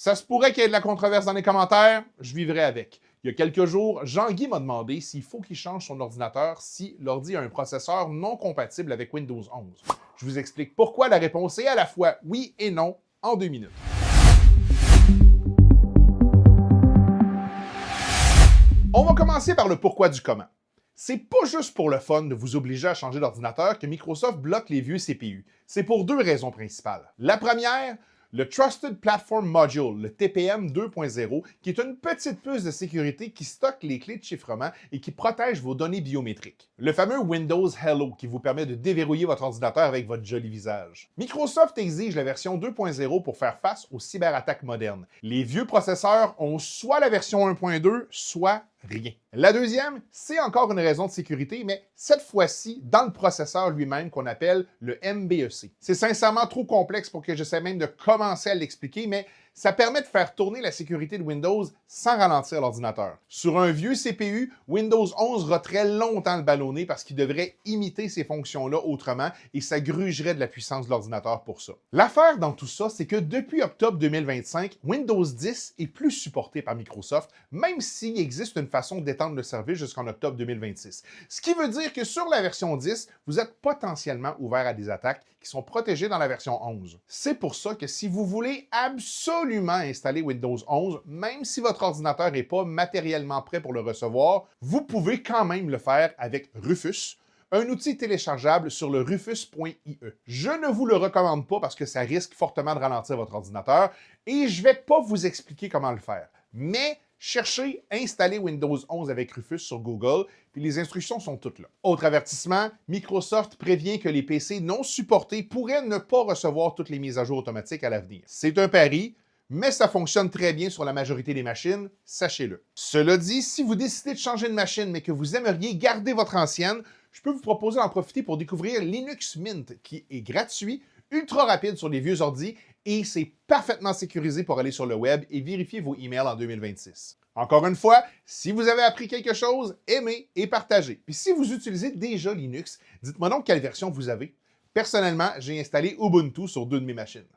Ça se pourrait qu'il y ait de la controverse dans les commentaires, je vivrai avec. Il y a quelques jours, Jean-Guy m'a demandé s'il faut qu'il change son ordinateur si l'ordi a un processeur non compatible avec Windows 11. Je vous explique pourquoi la réponse est à la fois oui et non en 2 minutes. On va commencer par le pourquoi du comment. C'est pas juste pour le fun de vous obliger à changer d'ordinateur que Microsoft bloque les vieux CPU. C'est pour deux raisons principales. La première, le Trusted Platform Module, le TPM 2.0, qui est une petite puce de sécurité qui stocke les clés de chiffrement et qui protège vos données biométriques. Le fameux Windows Hello, qui vous permet de déverrouiller votre ordinateur avec votre joli visage. Microsoft exige la version 2.0 pour faire face aux cyberattaques modernes. Les vieux processeurs ont soit la version 1.2, soit rien. La deuxième, c'est encore une raison de sécurité, mais cette fois-ci dans le processeur lui-même qu'on appelle le MBEC. C'est sincèrement trop complexe pour que j'essaie même de commencer à l'expliquer, mais ça permet de faire tourner la sécurité de Windows sans ralentir l'ordinateur. Sur un vieux CPU, Windows 11 raterait longtemps le ballonné parce qu'il devrait imiter ces fonctions-là autrement et ça grugerait de la puissance de l'ordinateur pour ça. L'affaire dans tout ça, c'est que depuis octobre 2025, Windows 10 est plus supporté par Microsoft, même s'il existe une façon d'étendre le service jusqu'en octobre 2026. Ce qui veut dire que sur la version 10, vous êtes potentiellement ouvert à des attaques qui sont protégées dans la version 11. C'est pour ça que si vous voulez absolument installer Windows 11, même si votre ordinateur n'est pas matériellement prêt pour le recevoir, vous pouvez quand même le faire avec Rufus, un outil téléchargeable sur le rufus.ie. Je ne vous le recommande pas parce que ça risque fortement de ralentir votre ordinateur et je ne vais pas vous expliquer comment le faire. Mais cherchez « Installer Windows 11 avec Rufus » sur Google, puis les instructions sont toutes là. Autre avertissement, Microsoft prévient que les PC non supportés pourraient ne pas recevoir toutes les mises à jour automatiques à l'avenir. C'est un pari, mais ça fonctionne très bien sur la majorité des machines, sachez-le. Cela dit, si vous décidez de changer de machine, mais que vous aimeriez garder votre ancienne, je peux vous proposer d'en profiter pour découvrir Linux Mint, qui est gratuit, ultra rapide sur les vieux ordis, et c'est parfaitement sécurisé pour aller sur le web et vérifier vos emails en 2026. Encore une fois, si vous avez appris quelque chose, aimez et partagez. Puis si vous utilisez déjà Linux, dites-moi donc quelle version vous avez. Personnellement, j'ai installé Ubuntu sur 2 de mes machines.